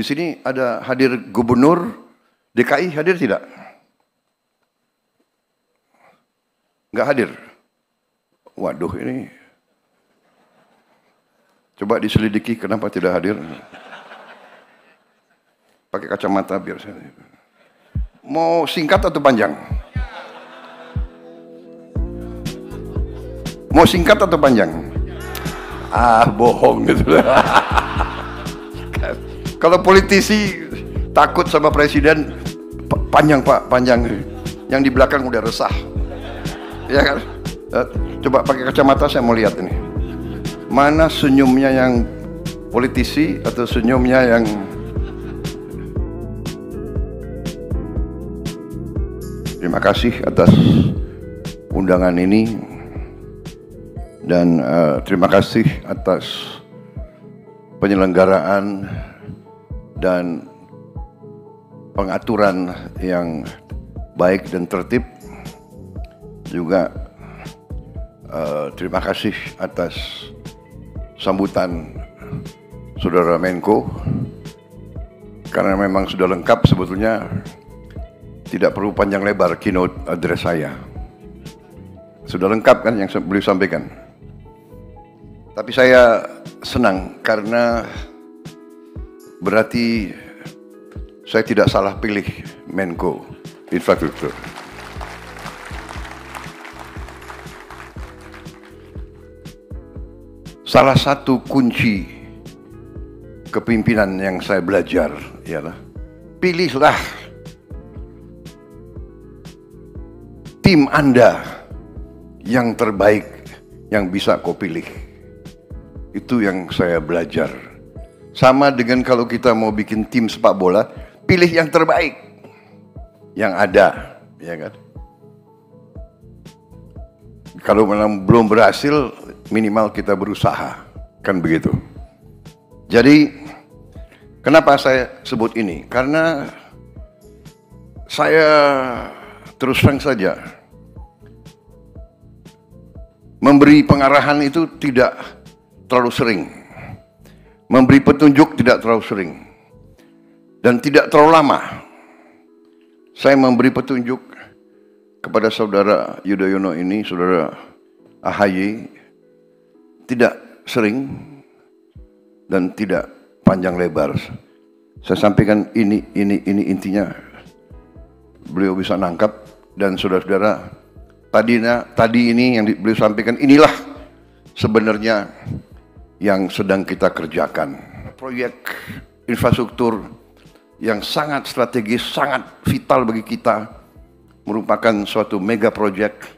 Di sini ada hadir Gubernur DKI, hadir tidak? Nggak hadir? Waduh, ini coba diselidiki kenapa tidak hadir. Pakai kacamata biar saya. Mau singkat atau panjang? Mau singkat atau panjang? Ah, bohong gitu. Kalau politisi takut sama presiden, panjang Pak, panjang. Yang di belakang udah resah. Ya kan? Coba pakai kacamata, saya mau lihat ini. Mana senyumnya yang politisi atau senyumnya yang... Terima kasih atas undangan ini. Dan terima kasih atas penyelenggaraan dan pengaturan yang baik dan tertib. Juga terima kasih atas sambutan Saudara Menko, karena memang sudah lengkap sebetulnya, tidak perlu panjang lebar keynote address saya. Sudah lengkap kan yang beliau sampaikan. Tapi saya senang karena berarti saya tidak salah pilih Menko Infrastruktur. Salah satu kunci kepemimpinan yang saya belajar ialah pilihlah tim Anda yang terbaik yang bisa kau pilih. Itu yang saya belajar. Sama dengan kalau kita mau bikin tim sepak bola, pilih yang terbaik yang ada, ya kan? Kalau memang belum berhasil, minimal kita berusaha, kan begitu. Jadi, kenapa saya sebut ini? Karena saya terus terang saja, memberi pengarahan itu tidak terlalu sering. Memberi petunjuk tidak terlalu sering. Dan tidak terlalu lama. Saya memberi petunjuk kepada Saudara Yudhoyono ini, Saudara AHY, tidak sering dan tidak panjang lebar. Saya sampaikan ini intinya. Beliau bisa nangkap, dan saudara-saudara, tadi ini yang beliau sampaikan, inilah sebenarnya yang sedang kita kerjakan. Proyek infrastruktur yang sangat strategis, sangat vital bagi kita, merupakan suatu mega project,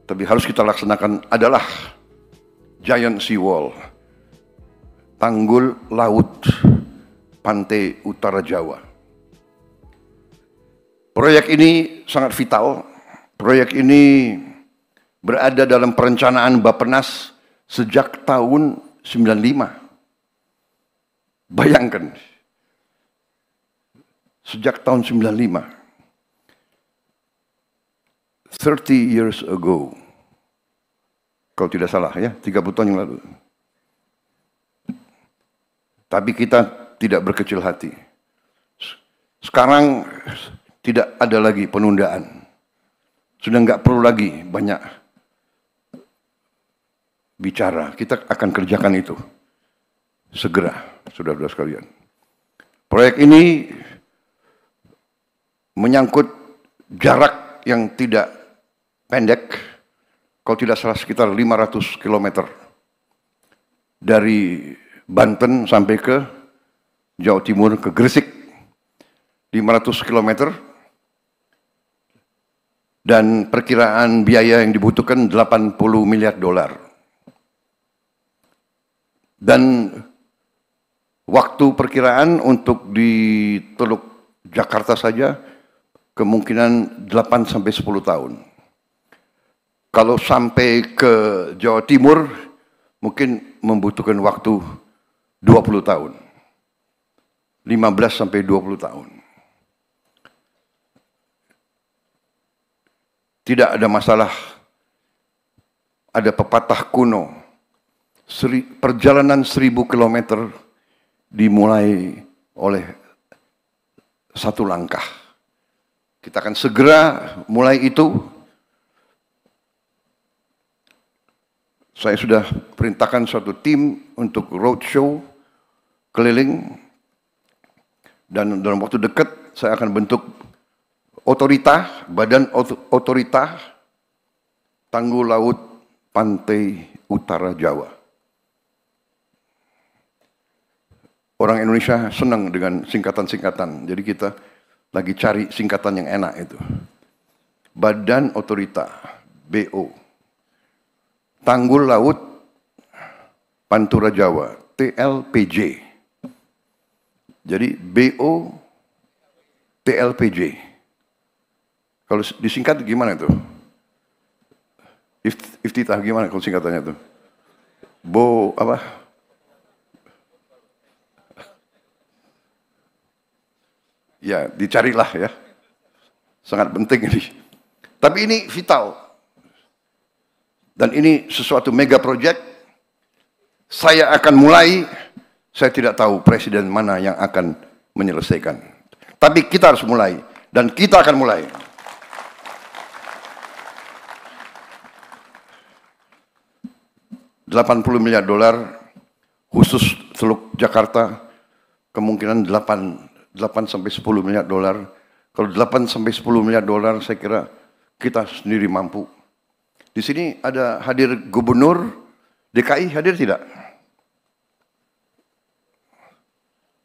tapi harus kita laksanakan adalah Giant Sea Wall, tanggul laut pantai utara Jawa. Proyek ini sangat vital. Proyek ini berada dalam perencanaan Bappenas sejak tahun 95. Bayangkan, sejak tahun 95. 30 years ago. Kalau tidak salah ya, 30 tahun yang lalu. Tapi kita tidak berkecil hati. Sekarang tidak ada lagi penundaan. Sudah nggak perlu lagi banyak bicara. Kita akan kerjakan itu segera, saudara-saudara sekalian. Proyek ini menyangkut jarak yang tidak pendek, kalau tidak salah sekitar 500 km dari Banten sampai ke Jawa Timur, ke Gresik, 500 km, dan perkiraan biaya yang dibutuhkan 80 miliar dolar. Dan waktu perkiraan untuk di Teluk Jakarta saja kemungkinan 8 sampai 10 tahun. Kalau sampai ke Jawa Timur mungkin membutuhkan waktu 20 tahun. 15 sampai 20 tahun. Tidak ada masalah. Ada pepatah kuno. Perjalanan 1000 kilometer dimulai oleh satu langkah. Kita akan segera mulai itu. Saya sudah perintahkan suatu tim untuk roadshow keliling, dan dalam waktu dekat saya akan bentuk otorita, badan otorita Tanggul Laut Pantai Utara Jawa. Orang Indonesia senang dengan singkatan-singkatan, jadi kita lagi cari singkatan yang enak itu. Badan Otorita, BO. Tanggul Laut Pantura Jawa, TLPJ. Jadi BO TLPJ. Kalau disingkat gimana itu? Iftitah gimana kalau singkatannya itu? Bo apa? Ya, dicarilah ya. Sangat penting ini. Tapi ini vital. Dan ini sesuatu mega project. Saya akan mulai, saya tidak tahu presiden mana yang akan menyelesaikan. Tapi kita harus mulai, dan kita akan mulai. $80 miliar khusus Teluk Jakarta, kemungkinan 8 sampai 10 miliar dolar. Kalau 8 sampai 10 miliar dolar, saya kira kita sendiri mampu. Di sini ada hadir Gubernur DKI, hadir tidak?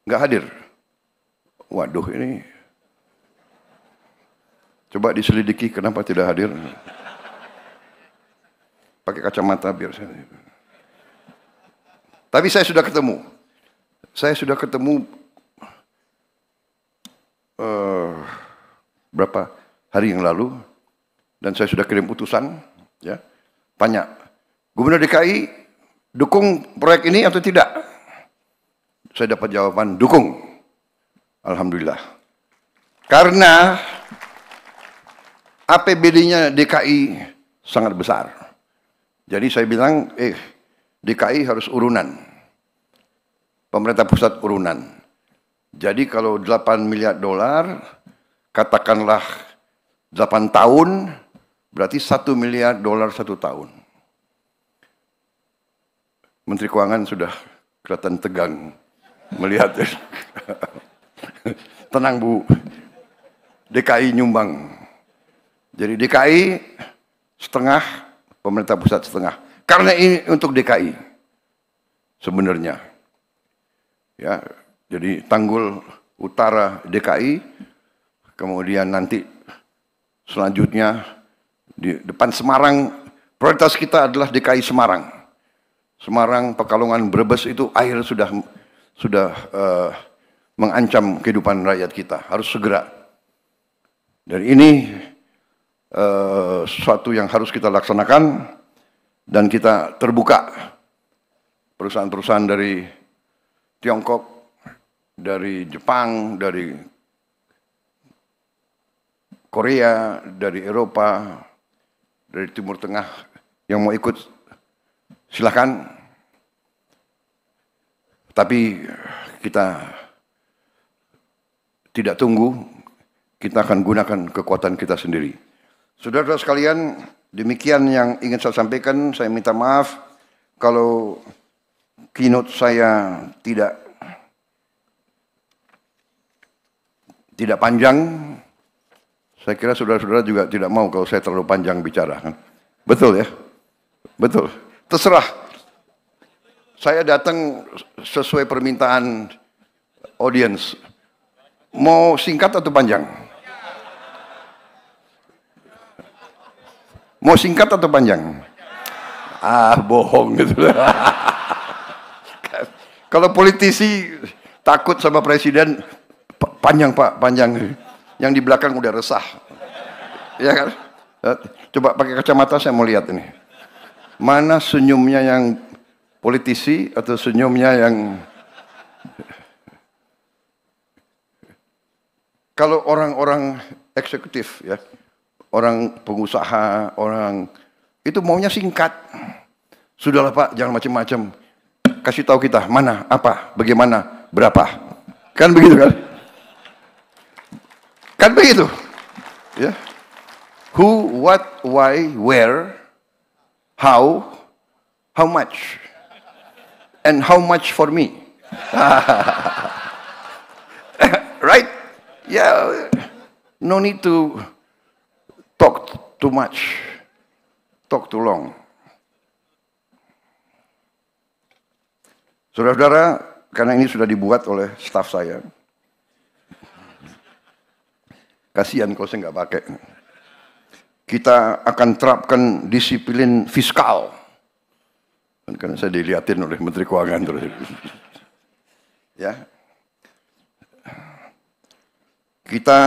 Enggak hadir? Waduh, ini coba diselidiki kenapa tidak hadir. Pakai kacamata biar saya. Tapi saya sudah ketemu. Saya sudah ketemu berapa hari yang lalu, dan saya sudah kirim utusan, ya, tanya, Gubernur DKI dukung proyek ini atau tidak? Saya dapat jawaban dukung. Alhamdulillah. Karena APBD-nya DKI sangat besar. Jadi saya bilang, DKI harus urunan. Pemerintah pusat urunan. Jadi kalau 8 miliar dolar, katakanlah 8 tahun, berarti 1 miliar dolar 1 tahun. Menteri Keuangan sudah kelihatan tegang melihat. Tenang Bu, DKI nyumbang. Jadi DKI setengah, pemerintah pusat setengah. Karena ini untuk DKI sebenarnya. Ya, jadi Tanggul Utara DKI, kemudian nanti selanjutnya di depan Semarang, prioritas kita adalah DKI Semarang. Semarang, Pekalongan, Brebes itu air sudah mengancam kehidupan rakyat kita, harus segera. Dan ini sesuatu yang harus kita laksanakan, dan kita terbuka. Perusahaan-perusahaan dari Tiongkok, dari Jepang, dari Korea, dari Eropa, dari Timur Tengah yang mau ikut, silakan. Tapi kita tidak tunggu, kita akan gunakan kekuatan kita sendiri. Saudara-saudara sekalian, demikian yang ingin saya sampaikan. Saya minta maaf kalau keynote saya tidak panjang. Saya kira saudara-saudara juga tidak mau kalau saya terlalu panjang bicara. Betul ya? Betul. Terserah. Saya datang sesuai permintaan audiens. Mau singkat atau panjang? Mau singkat atau panjang? Ah, bohong gitu. Kalau politisi takut sama presiden, panjang Pak, panjang. Yang di belakang udah resah. Ya kan? Coba pakai kacamata, saya mau lihat ini. Mana senyumnya yang politisi atau senyumnya yang... Kalau orang-orang eksekutif ya, orang pengusaha, orang itu maunya singkat. Sudahlah Pak, jangan macam-macam. Kasih tahu kita mana, apa, bagaimana, berapa. Kan begitu kan? Kan begitu. Ya. Who, what, why, where, how much, and how much for me. Right? Yeah. No need to talk too much, talk too long. Saudara-saudara, karena ini sudah dibuat oleh staf saya. Kasihan kalau saya nggak pakai. Kita akan terapkan disiplin fiskal. Karena saya dilihatin oleh Menteri Keuangan terus. Ya. Kita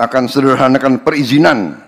akan sederhanakan perizinan